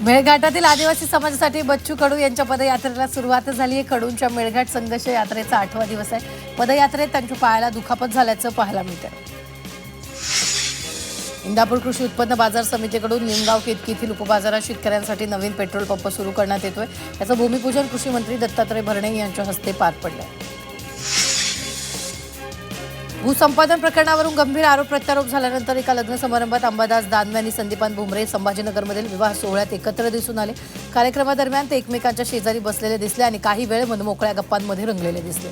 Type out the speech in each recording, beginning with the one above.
मेळघाटातील आदिवासी समाजासाठी बच्चू कडू यांच्या पदयात्रेला सुरुवात झाली आहे। कडूंच्या मेळघाट संघर्ष यात्रेचा 8वा दिवस आहे। पदयात्रेत त्यांच्या पायाला दुखापत झाल्याचं पाहायला मिळतं। इंदापूर कृषी उत्पन्न बाजार समितीकडून निमगाव केतकी येथील उपबाजारात शेतकऱ्यांसाठी नवीन पेट्रोल पंप सुरू करण्यात येतोय। याचं भूमिपूजन कृषी मंत्री दत्तात्रय भरणे यांच्या हस्ते पार पडलं। भूसंपादन प्रकरणावरून गंभीर आरोप प्रत्यारोप झाल्यानंतर एका लग्न समारंभात अंबादास दानवे आणि संदीपान भुमरे संभाजीनगरमधील विवाह सोहळ्यात एकत्र दिसून आले। कार्यक्रमादरम्यान ते एकमेकांच्या शेजारी बसलेले दिसले आणि काही वेळ मनमोकळ्या गप्पांमध्ये रंगलेले दिसले।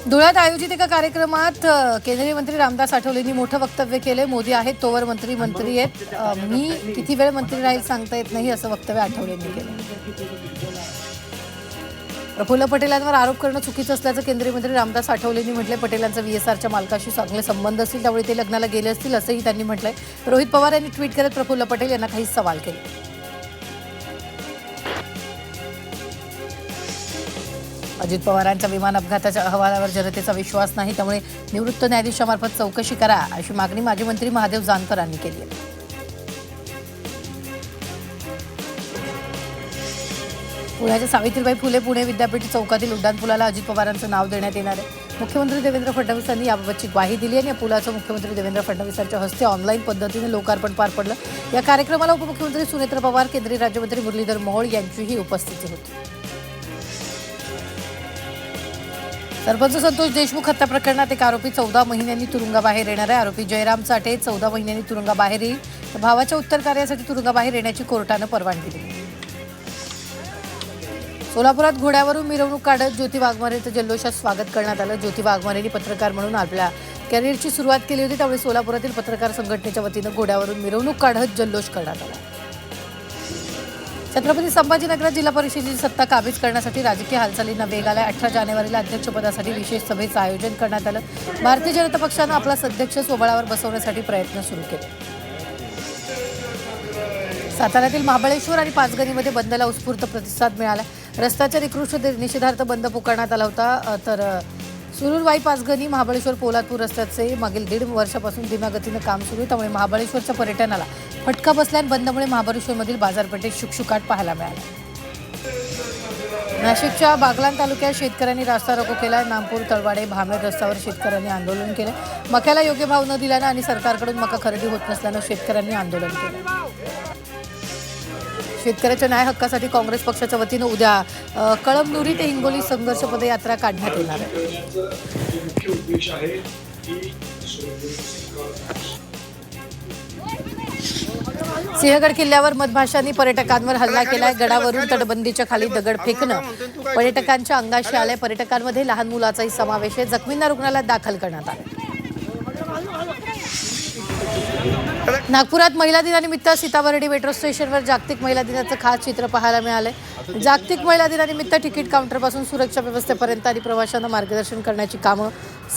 धुळ्यात आयोजित एका कार्यक्रमात केंद्रीय मंत्री रामदास आठवलेंनी मोठं वक्तव्य केले। मोदी आहेत तोवर मंत्री आहेत, मी किती वेळ मंत्री राहील सांगता येत नाही, असं वक्तव्य आठवलेंनी केलं। प्रफुल्ल पटेलांवर आरोप करणं चुकीचं असल्याचं केंद्रीय मंत्री रामदास आठवलेंनी म्हटलंय। पटेलांचा VSRच्या मालकाशी चांगले संबंध असतील, त्यामुळे ते लग्नाला गेले असतील असंही त्यांनी म्हटलंय। रोहित पवार यांनी ट्विट करत प्रफुल्ल पटेल यांना काही सवाल केले। अजित पवारांच्या विमान अपघाताच्या अहवालावर जनतेचा विश्वास नाही, त्यामुळे निवृत्त न्यायाधीशामार्फत चौकशी करा, अशी मागणी माजी मंत्री महादेव जानकर यांनी केली आहे। पुण्याच्या सावित्रीबाई फुले पुणे विद्यापीठ चौकातील उड्डाणपुलाला अजित पवारांचं नाव देण्यात येणार आहे। मुख्यमंत्री देवेंद्र फडणवीसांनी याबाबतची ग्वाही दिली आणि या पुलाचं मुख्यमंत्री देवेंद्र फडणवीसांच्या हस्ते ऑनलाईन पद्धतीने लोकार्पण पार पडलं। या कार्यक्रमाला उपमुख्यमंत्री सुनेत्र पवार, केंद्रीय राज्यमंत्री मुरलीधर मोहोळ यांचीही उपस्थिती होती। सरपंच संतोष देशमुख हत्या प्रकरणात एक आरोपी 14 महिन्यांनी तुरुंगाबाहेर येणार आहे। आरोपी जयराम चाटे 14 महिन्यांनी तुरुंगाबाहेर येईल, तर भावाच्या उत्तर कार्यासाठी तुरुंगाबाहेर येण्याची कोर्टानं परवानगी दिली। सोलापुरात घोड्यावरून मिरवणूक काढत ज्योती वाघमारेचं जल्लोषात स्वागत करण्यात आलं। ज्योती वाघमारेंनी पत्रकार म्हणून आपल्या कॅरियरची सुरुवात केली होती, त्यामुळे सोलापुरातील पत्रकार संघटनेच्या वतीनं घोड्यावरून मिरवणूक काढत जल्लोष करण्यात आला। छत्रपती संभाजीनगरात जिल्हा परिषदेची सत्ता काबीज करण्यासाठी राजकीय हालचालींना वेग आलाय। 18 जानेवारीला अध्यक्षपदासाठी विशेष सभेचं आयोजन करण्यात आलं। भारतीय जनता पक्षानं आपला अध्यक्ष स्वबळावर बसवण्यासाठी प्रयत्न सुरू केले। साताऱ्यातील महाबळेश्वर आणि पाचगणीमध्ये बंदला उत्स्फूर्त प्रतिसाद मिळाला। रस्त्याच्या निकृष्ट निषेधार्थ बंद पुकारण्यात आला होता, तर सुरूरवाई पाचगणी महाबळेश्वर पोलादपूर रस्त्याचे मागील 1.5 वर्षापासून धीम्या गतीनं काम सुरू आहे, त्यामुळे महाबळेश्वरच्या पर्यटनाला फटका बसल्याने बंदमुळे महाबळेश्वरमधील बाजारपेठेत शुकशुकाट पाहायला मिळाला। नाशिकच्या बागलाण तालुक्यात शेतकऱ्यांनी रास्ता रोको केला। नामपूर तळवाडे भामेर रस्त्यावर शेतकऱ्यांनी आंदोलन केलं। मक्याला योग्य भाव न दिल्यानं आणि सरकारकडून मका खरेदी होत नसल्यानं शेतकऱ्यांनी आंदोलन केलं। शेतकऱ्याच्या न्याय हक्कासाठी काँग्रेस पक्षाच्या वतीनं उद्या कळमनुरी ते हिंगोली संघर्ष पदयात्रा काढण्यात येणार आहे। सिंहगड किल्ल्यावर मधमाशांनी पर्यटकांवर हल्ला केलाय। गडावरून तटबंदीच्या खाली दगड फेकणं पर्यटकांच्या अंगाशी आलंय। पर्यटकांमध्ये लहान मुलाचाही समावेश आहे। जखमींना रुग्णालयात दाखल करण्यात आलं। नागपुरात महिला दिनानिमित्त सीताबर्डी मेट्रो स्टेशनवर जागतिक महिला दिनाचं खास चित्र पाहायला मिळालंय। जागतिक महिला दिनानिमित्त तिकीट काउंटरपासून सुरक्षा व्यवस्थेपर्यंत आणि प्रवाशांना मार्गदर्शन करण्याची कामं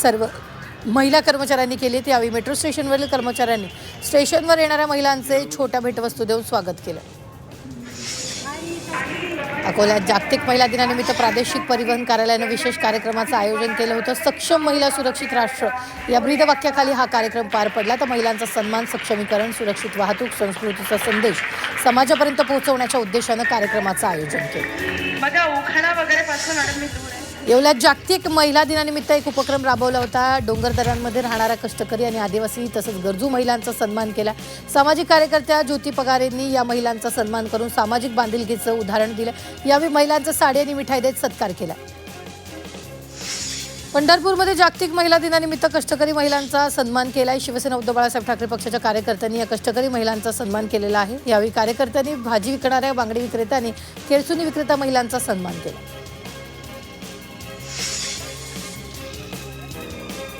सर्व महिला कर्मचाऱ्यांनी केली। यावेळी मेट्रो स्टेशनवरील कर्मचाऱ्यांनी स्टेशनवर येणाऱ्या महिलांचे छोट्या भेटवस्तू देऊन स्वागत केलं। अकोल्यात जागतिक महिला दिनानिमित्त प्रादेशिक परिवहन कार्यालयानं विशेष कार्यक्रमाचं आयोजन केलं होतं। सक्षम महिला सुरक्षित राष्ट्र या ब्रीदवाक्याखाली हा कार्यक्रम पार पडला। तर महिलांचा सन्मान, सक्षमीकरण, सुरक्षित वाहतूक, संस्कृतीचा संदेश समाजापर्यंत पोहोचवण्याच्या उद्देशानं कार्यक्रमाचं आयोजन केलं। बघा उखाणा वगैरे पासून मॅडम मी दूर आहे। येवल्यात जागतिक महिला दिनानिमित्त एक उपक्रम राबवला होता। डोंगरदऱ्यांमध्ये राहणाऱ्या कष्टकरी आणि आदिवासी तसंच गरजू महिलांचा सन्मान केला। सामाजिक कार्यकर्त्या ज्योती पगारेंनी या महिलांचा सन्मान करून सामाजिक बांधिलकीचं उदाहरण दिलं। यावेळी महिलांचा साडी आणि मिठाई देत सत्कार केला। पंढरपूरमध्ये जागतिक महिला दिनानिमित्त कष्टकरी महिलांचा सन्मान केलाय। शिवसेना उद्धव बाळासाहेब ठाकरे पक्षाच्या कार्यकर्त्यांनी या कष्टकरी महिलांचा सन्मान केलेला आहे। यावेळी कार्यकर्त्यांनी भाजी विकणाऱ्या बांगडी विक्रेता आणि केळचुनी विक्रेता महिलांचा सन्मान केला।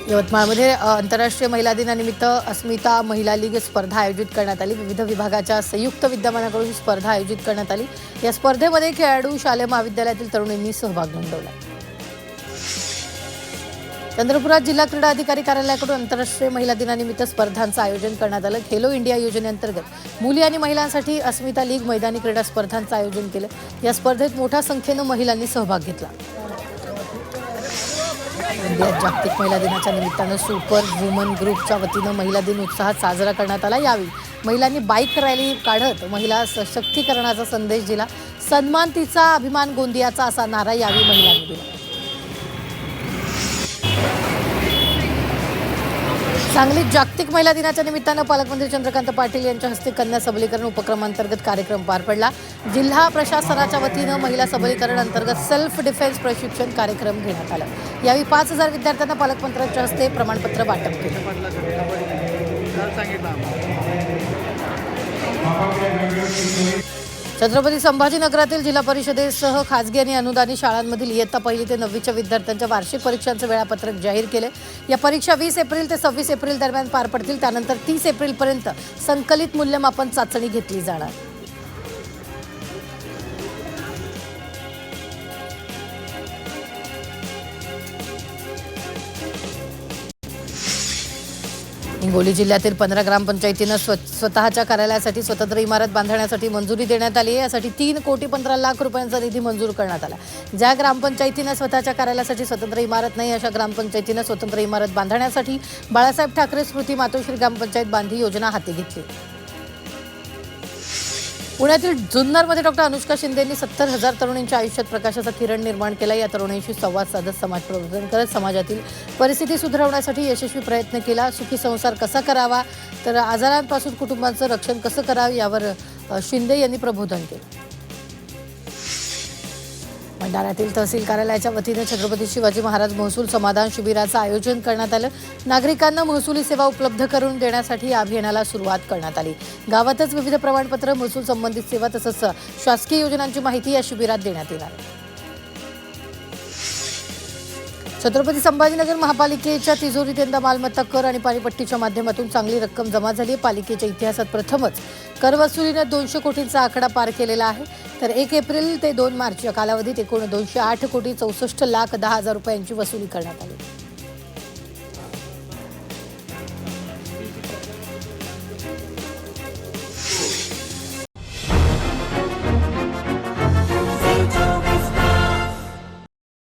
यवतमाळमध्ये आंतरराष्ट्रीय महिला दिनानिमित्त अस्मिता महिला लीग स्पर्धा आयोजित करण्यात आली। विविध विभागाच्या संयुक्त विद्यमानाकडून ही स्पर्धा आयोजित करण्यात आली। या स्पर्धेमध्ये खेळाडू, शालेय महाविद्यालयातील तरुणींनी सहभाग नोंदवला। चंद्रपुरात जिल्हा क्रीडा अधिकारी कार्यालयाकडून आंतरराष्ट्रीय महिला दिनानिमित्त स्पर्धांचं आयोजन करण्यात आलं। खेलो इंडिया योजनेअंतर्गत मुली आणि महिलांसाठी अस्मिता लीग मैदानी क्रीडा स्पर्धांचं आयोजन केलं। या स्पर्धेत मोठ्या संख्येनं महिलांनी सहभाग घेतला। गोंदियात जागतिक महिला दिनाच्या निमित्तानं सुपर वुमन ग्रुपच्या वतीनं महिला दिन उत्साहात साजरा करण्यात आला। यावेळी महिलांनी बाईक रॅली काढत महिला सशक्तीकरणाचा संदेश दिला। सन्मान तिचा अभिमान गोंदियाचा असा नारा यावेळी महिलांनी दिला। सांगलीत जागतिक महिला दिनाच्या निमित्तानं पालकमंत्री चंद्रकांत पाटील यांच्या हस्ते कन्या सबलीकरण उपक्रमांतर्गत कार्यक्रम पार पडला। जिल्हा प्रशासनाच्या वतीनं महिला सबलीकरण अंतर्गत सेल्फ डिफेन्स प्रशिक्षण कार्यक्रम घेण्यात आला। यावेळी 5000 विद्यार्थ्यांना पालकमंत्र्यांच्या हस्ते प्रमाणपत्र वाटप केलं। छत्रपती संभाजीनगरातील जिल्हा परिषदेसह खासगी आणि अनुदानित शाळांमधील इयत्ता 1ली ते 9वीच्या विद्यार्थ्यांच्या वार्षिक परीक्षांचं वेळापत्रक जाहीर केले। या परीक्षा 20 एप्रिल ते 26 एप्रिल दरम्यान पार पडतील। त्यानंतर 30 एप्रिलपर्यंत संकलित मूल्यमापन चाचणी घेतली जाणार। हिंगोली जिल्ह्यातील 15 ग्रामपंचायतींना स्वतःच्या कार्यालयासाठी स्वतंत्र इमारत बांधण्यासाठी मंजुरी देण्यात आली आहे। यासाठी 3,50,00,000 रुपयांचा निधी मंजूर करण्यात आला। ज्या ग्रामपंचायतींना स्वतःच्या कार्यालयासाठी स्वतंत्र इमारत नाही अशा ग्रामपंचायतींना स्वतंत्र इमारत बांधण्यासाठी बाळासाहेब ठाकरे स्मृती मातोश्री ग्रामपंचायत बांधी योजना हाती घेतली। पुण्यातील जुन्नरमध्ये डॉक्टर अनुष्का शिंदे यांनी 70,000 तरुणींच्या आयुष्यात प्रकाशाचा किरण निर्माण केला। या तरुणांशी संवाद साधत समाज प्रबोधन करत समाजातील परिस्थिती सुधारवण्यासाठी यशस्वी प्रयत्न केला। सुखी संसार कसा करावा तर आजारांपासून कुटुंबाचं रक्षण कसं करावं यावर शिंदे यांनी प्रबोधन केलं। भंडाऱ्यातील तहसील कार्यालयाच्या वतीने छत्रपती शिवाजी महाराज महसूल समाधान शिबिराचं आयोजन करण्यात आलं। नागरिकांना महसुली सेवा उपलब्ध करून देण्यासाठी या अभियानाला सुरुवात करण्यात आली। गावातच विविध प्रमाणपत्र महसूल संबंधित सेवा तसंच शासकीय योजनांची माहिती या शिबिरात देण्यात येणार आहे। छत्रपती संभाजीनगर महापालिकेच्या तिजोरीत यंदा मालमत्ता कर आणि पाणीपट्टीच्या माध्यमातून चांगली रक्कम जमा झाली आहे। पालिकेच्या इतिहासात प्रथमच करवसुलीनं 200 कोटींचा आकडा पार केलेला आहे। तर 1 एप्रिल ते 2 मार्च या कालावधीत एकूण 208,64,10,00,000 रुपयांची वसुली करण्यात आली।